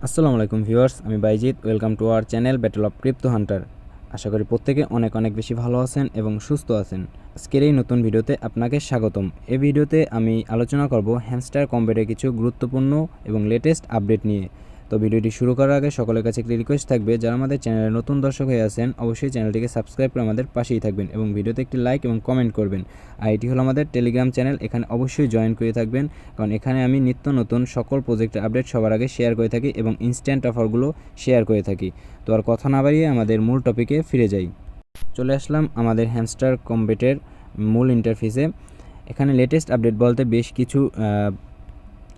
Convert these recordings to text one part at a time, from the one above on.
আসসালামু আলাইকুম ভিউয়ার্স, আমি Baijit. Welcome to our channel battle of crypto hunter. আশা করি প্রত্যেকে অনেক অনেক বেশি ভালো আছেন এবং সুস্থ আছেন। আজকের এই নতুন ভিডিওতে আপনাকে স্বাগতম। এই ভিডিওতে আমি আলোচনা করব হ্যামস্টার কম্বেটের কিছু গুরুত্বপূর্ণ এবং লেটেস্ট আপডেট নিয়ে। তো ভিডিওটি শুরু করার আগে সকলের কাছে একটি রিকোয়েস্ট থাকবে, যারা আমাদের চ্যানেলে নতুন দর্শক হয়ে আছেন অবশ্যই চ্যানেলটিকে সাবস্ক্রাইব করে আমাদের পাশেই থাকবেন এবং ভিডিওতে একটি লাইক এবং কমেন্ট করবেন। আর এটি হলো আমাদের টেলিগ্রাম চ্যানেল, এখানে অবশ্যই জয়েন করে থাকবেন, কারণ এখানে আমি নিত্য নতুন সকল প্রজেক্টের আপডেট সবার আগে শেয়ার করে থাকি এবং ইনস্ট্যান্ট অফারগুলো শেয়ার করে থাকি। তো আর কথা না বাড়িয়ে আমাদের মূল টপিকে ফিরে যাই। চলে আসলাম আমাদের হ্যামস্টার কম্বেটের মূল ইন্টারফেসে। এখানে লেটেস্ট আপডেট বলতে বেশ কিছু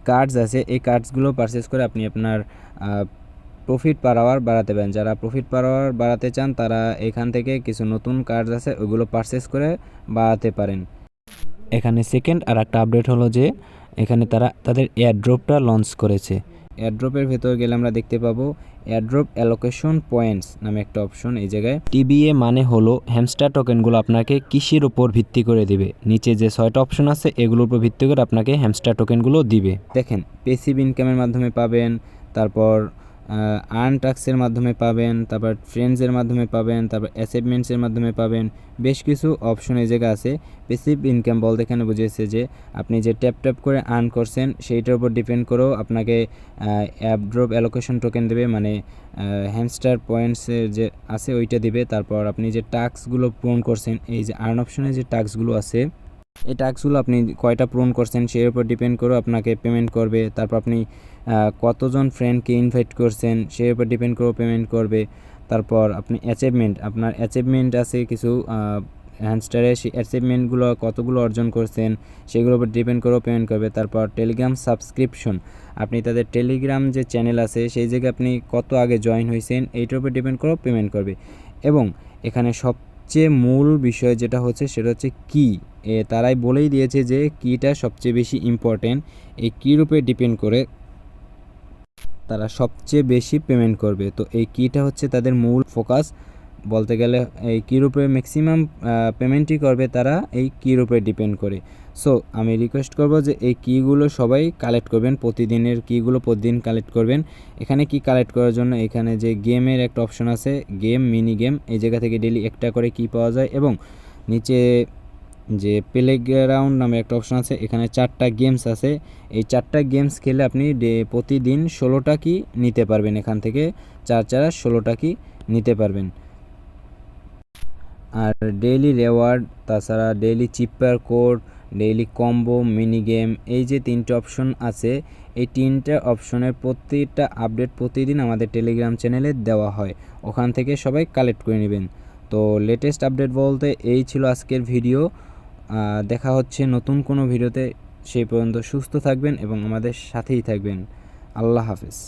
কার্ডস আছে। এই কার্ডসগুলো পারচেস করে আপনি আপনার প্রফিট পার আওয়ার বাড়াতে পারেন। যারা প্রফিট পার আওয়ার বাড়াতে চান তারা এখান থেকে কিছু নতুন কার্ডস আছে, ওইগুলো পারচেস করে বাড়াতে পারেন। এখানে সেকেন্ড আর একটা আপডেট হলো যে এখানে তারা তাদের এয়ারড্রপটা লঞ্চ করেছে। এয়ারড্রপের ভেতর গেলে আমরা দেখতে পাবো এয়ারড্রপ অ্যালোকেশন পয়েন্টস নামে একটা অপশন। এই জায়গায় টিবিএ মানে হলো হ্যামস্টার টোকেনগুলো আপনাকে কৃষির উপর ভিত্তি করে দিবে। নিচে যে 6টা অপশন আছে এগুলোর উপর ভিত্তি করে আপনাকে হ্যামস্টার টোকেনগুলো দিবে। দেখেন, পেসিভ ইনকামের মাধ্যমে পাবেন, তারপর আর্ন টাস্কের মাধ্যমে পাবেন, তারপর ফ্রেন্ডসের মাধ্যমে পাবেন, তারপর অ্যাচিভমেন্টসের মাধ্যমে পাবেন। বেশ কিছু অপশন এই জায়গা আছে। পেসিভ ইনকাম বলতে এখানে বুঝিয়েছে যে আপনি যে ট্যাপ করে আর্ন করছেন সেইটার উপর ডিপেন্ড করেও আপনাকে অ্যাপড্রপ অ্যালোকেশন টোকেন দেবে, মানে হ্যামস্টার পয়েন্টসের যে আছে ওইটা দিবে। তারপর আপনি যে টাস্কগুলো পূরণ করছেন, এই যে আর্ন অপশনে যে টাস্কগুলো আছে এই টাস্কগুলো আপনি কয়টা পূরণ করছেন সেই উপর ডিপেন্ড করে আপনাকে পেমেন্ট করবে। তারপর আপনি কতজন ফ্রেন্ডকে ইনভাইট করছেন সেই উপর ডিপেন্ড করেও পেমেন্ট করবে। তারপর আপনি অ্যাচিভমেন্ট, আপনার অ্যাচিভমেন্ট আছে কিছু হ্যামস্টারে, সেই অ্যাচিভমেন্টগুলো কতগুলো অর্জন করছেন সেগুলোর উপর ডিপেন্ড করেও পেমেন্ট করবে। তারপর টেলিগ্রাম সাবস্ক্রিপশন, আপনি তাদের টেলিগ্রাম যে চ্যানেল আছে সেই জায়গায় আপনি কত আগে জয়েন হয়েছেন এইটার উপর ডিপেন্ড করেও পেমেন্ট করবে। এবং এখানে সবচেয়ে মূল বিষয় যেটা হচ্ছে সেটা হচ্ছে কি, তারাই বলেই দিয়েছে যে কিটা সবচেয়ে বেশি ইম্পর্টেন্ট। এই কির উপরে ডিপেন্ড করে তারা সবচেয়ে বেশি পেমেন্ট করবে। তো এই কিটা হচ্ছে তাদের মূল ফোকাস বলতে গেলে। এই কির উপরে ম্যাক্সিমাম পেমেন্টই করবে তারা এই কির উপরে ডিপেন্ড করে। সো আমি রিকোয়েস্ট করব যে এই কিগুলো সবাই কালেক্ট করবেন, প্রতিদিনের কিগুলো প্রতিদিন কালেক্ট করবেন। এখানে কি কালেক্ট করার জন্য এখানে যে গেমের একটা অপশন আছে, গেম মিনি গেম, এই জায়গা থেকে ডেলি একটা করে কি পাওয়া যায়। এবং নিচে যে প্লেগ্রাউন্ড নামে একটা অপশন আছে, এখানে 4টা গেমস আছে। এই 4টা গেমস খেলে আপনি প্রতিদিন 16টা কি নিতে পারবেন। এখান থেকে 4 4 16টা কি নিতে পারবেন। আর ডেইলি রেওয়ার্ড, তাছাড়া ডেইলি চিপার code, daily combo, mini game, এই যে 3টে অপশন আছে, এই 3টে অপশনের প্রতিটা আপডেট প্রতিদিন আমাদের টেলিগ্রাম চ্যানেলে দেওয়া হয়, ওখান থেকে সবাই কালেক্ট করে নেবেন। তো লেটেস্ট আপডেট বলতে এই ছিল আজকের ভিডিও। দেখা হচ্ছে নতুন কোনো ভিডিওতে। সেই পর্যন্ত সুস্থ থাকবেন এবং আমাদের সাথেই থাকবেন। আল্লাহ হাফেজ।